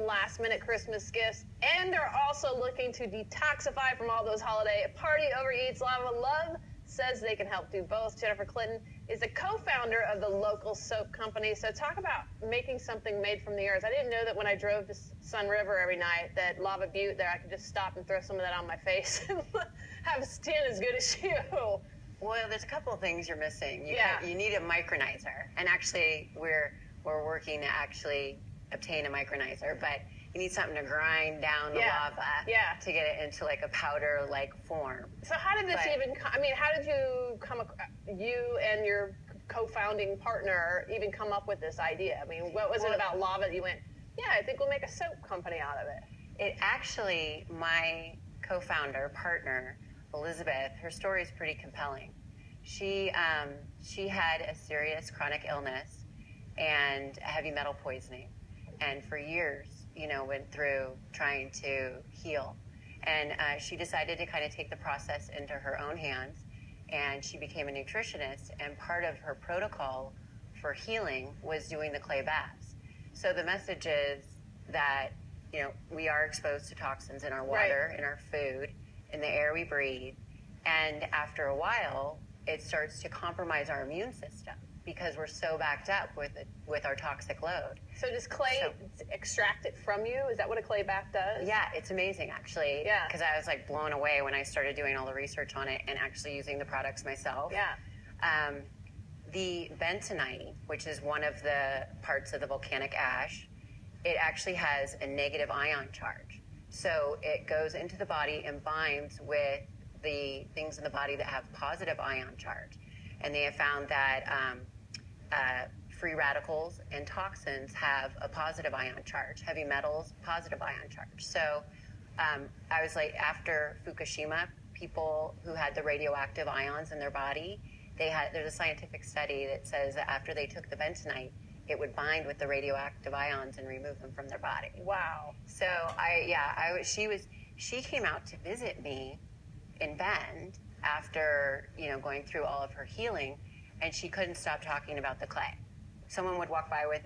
last-minute Christmas gifts, and they're also looking to detoxify from all those holiday party overeats. Lava Love says they can help do both. Jennifer Clifton is the co-founder of the local soap company. So talk about making something made from the earth. I didn't know that when I drove to Sun River every night, that Lava Butte there, I could just stop and throw some of that on my face and have skin as good as you. Well, there's a couple of things you're missing. Yeah. You need a micronizer, and actually we're working to actually obtain a micronizer, but you need something to grind down the lava to get it into like a powder-like form. So how did this how did you you and your co-founding partner even come up with this idea? I mean, what was it about lava that you went, yeah, I think we'll make a soap company out of it? It actually, my co-founder, partner, Elizabeth, her story is pretty compelling. She had a serious chronic illness and heavy metal poisoning, and for years, went through trying to heal. And she decided to kind of take the process into her own hands, and she became a nutritionist, and part of her protocol for healing was doing the clay baths. So the message is that, we are exposed to toxins in our water, in our food, in the air we breathe, and after a while, it starts to compromise our immune system because we're so backed up with our toxic load. So does clay extract it from you? Is that what a clay bath does? Yeah, it's amazing actually. Yeah. Because I was like blown away when I started doing all the research on it and actually using the products myself. Yeah. The bentonite, which is one of the parts of the volcanic ash, it actually has a negative ion charge. So it goes into the body and binds with the things in the body that have positive ion charge. And they have found that free radicals and toxins have a positive ion charge. Heavy metals, positive ion charge. So I was like, after Fukushima, people who had the radioactive ions in their body, there's a scientific study that says that after they took the bentonite, it would bind with the radioactive ions and remove them from their body. Wow. So she came out to visit me in Bend after, going through all of her healing, and she couldn't stop talking about the clay. Someone would walk by with,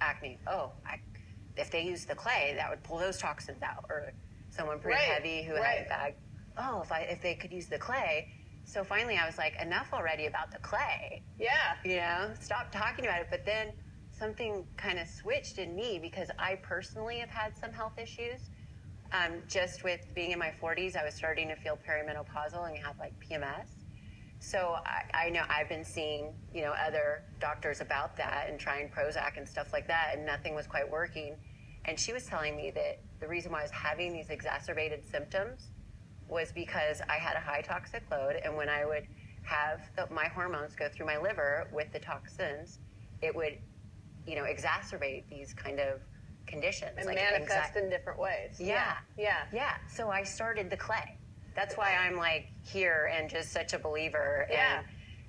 acne. If they use the clay, that would pull those toxins out. Or someone pretty heavy who had a bag. If they could use the clay. So finally I was like, enough already about the clay. Yeah. Stop talking about it. But then something kind of switched in me because I personally have had some health issues. Just with being in my 40s, I was starting to feel perimenopausal and have like PMS. So I know I've been seeing, other doctors about that and trying Prozac and stuff like that, and nothing was quite working. And she was telling me that the reason why I was having these exacerbated symptoms was because I had a high toxic load, and when I would have my hormones go through my liver with the toxins, it would, exacerbate these kind of conditions. And like manifest in different ways. Yeah. Yeah. So I started the clay. That's why I'm like here and just such a believer and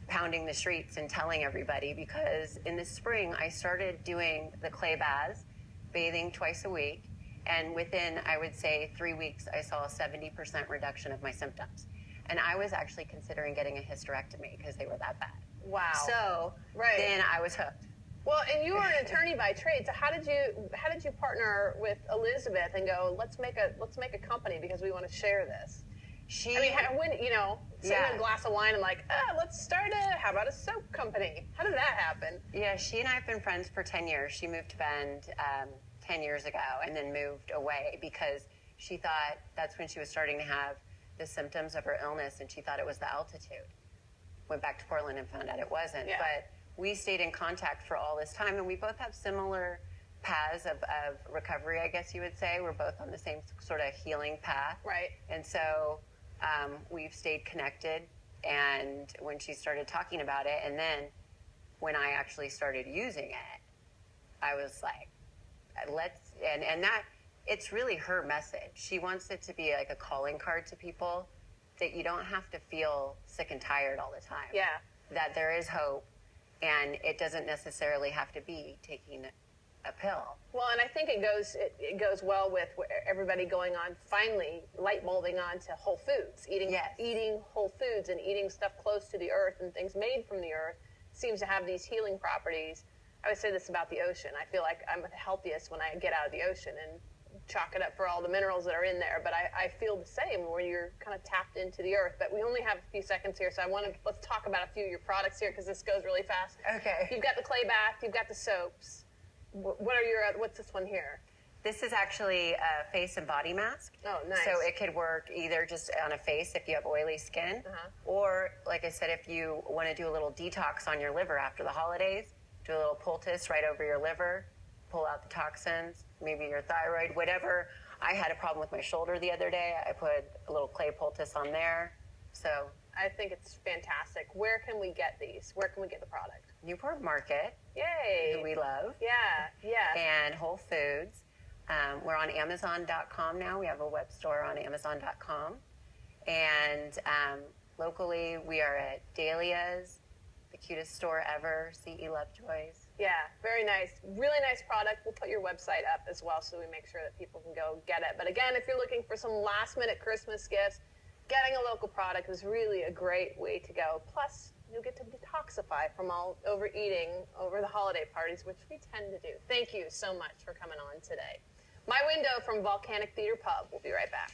pounding the streets and telling everybody, because in the spring I started doing the clay baths, bathing twice a week, and within, I would say, 3 weeks, I saw a 70% reduction of my symptoms. And I was actually considering getting a hysterectomy because they were that bad. Wow. So then I was hooked. Well, and you were an attorney by trade. So how did you partner with Elizabeth and go, let's make a company because we want to share this? Sitting in a glass of wine and like, let's start how about a soap company? How did that happen? Yeah, she and I have been friends for 10 years. She moved to Bend 10 years ago and then moved away because she thought that's when she was starting to have the symptoms of her illness, and she thought it was the altitude. Went back to Portland and found out it wasn't. Yeah. But we stayed in contact for all this time, and we both have similar paths of recovery, I guess you would say. We're both on the same sort of healing path. Right. And so we've stayed connected, and when she started talking about it, and then when I actually started using it, I was like, and that, it's really her message. She wants it to be like a calling card to people that you don't have to feel sick and tired all the time. Yeah. That there is hope, and it doesn't necessarily have to be taking a pill. Well, and I think it goes well with everybody going on, finally light bulbing on to whole foods, eating whole foods and eating stuff close to the earth and things made from the earth seems to have these healing properties. I always say this about the ocean. I feel like I'm the healthiest when I get out of the ocean and chalk it up for all the minerals that are in there. But I feel the same when you're kind of tapped into the earth. But we only have a few seconds here, so let's talk about a few of your products here because this goes really fast. Okay. You've got the clay bath. You've got the soaps. What's this one here? This is actually a face and body mask. Oh, nice. So it could work either just on a face if you have oily skin, or, like I said, if you want to do a little detox on your liver after the holidays, do a little poultice right over your liver, pull out the toxins, maybe your thyroid, whatever. I had a problem with my shoulder the other day. I put a little clay poultice on there. So I think it's fantastic. Where can we get these? Where can we get the product? Newport Market, Yay. who we love. Yeah. And Whole Foods. We're on Amazon.com now. We have a web store on Amazon.com. And locally, we are at Dahlia's, the cutest store ever, CE Lovejoy's. Yeah, very nice. Really nice product. We'll put your website up as well so we make sure that people can go get it. But again, if you're looking for some last-minute Christmas gifts, getting a local product is really a great way to go. Plus, you'll get to detoxify from all overeating over the holiday parties, which we tend to do. Thank you so much for coming on today. My window from Volcanic Theater Pub. We'll be right back.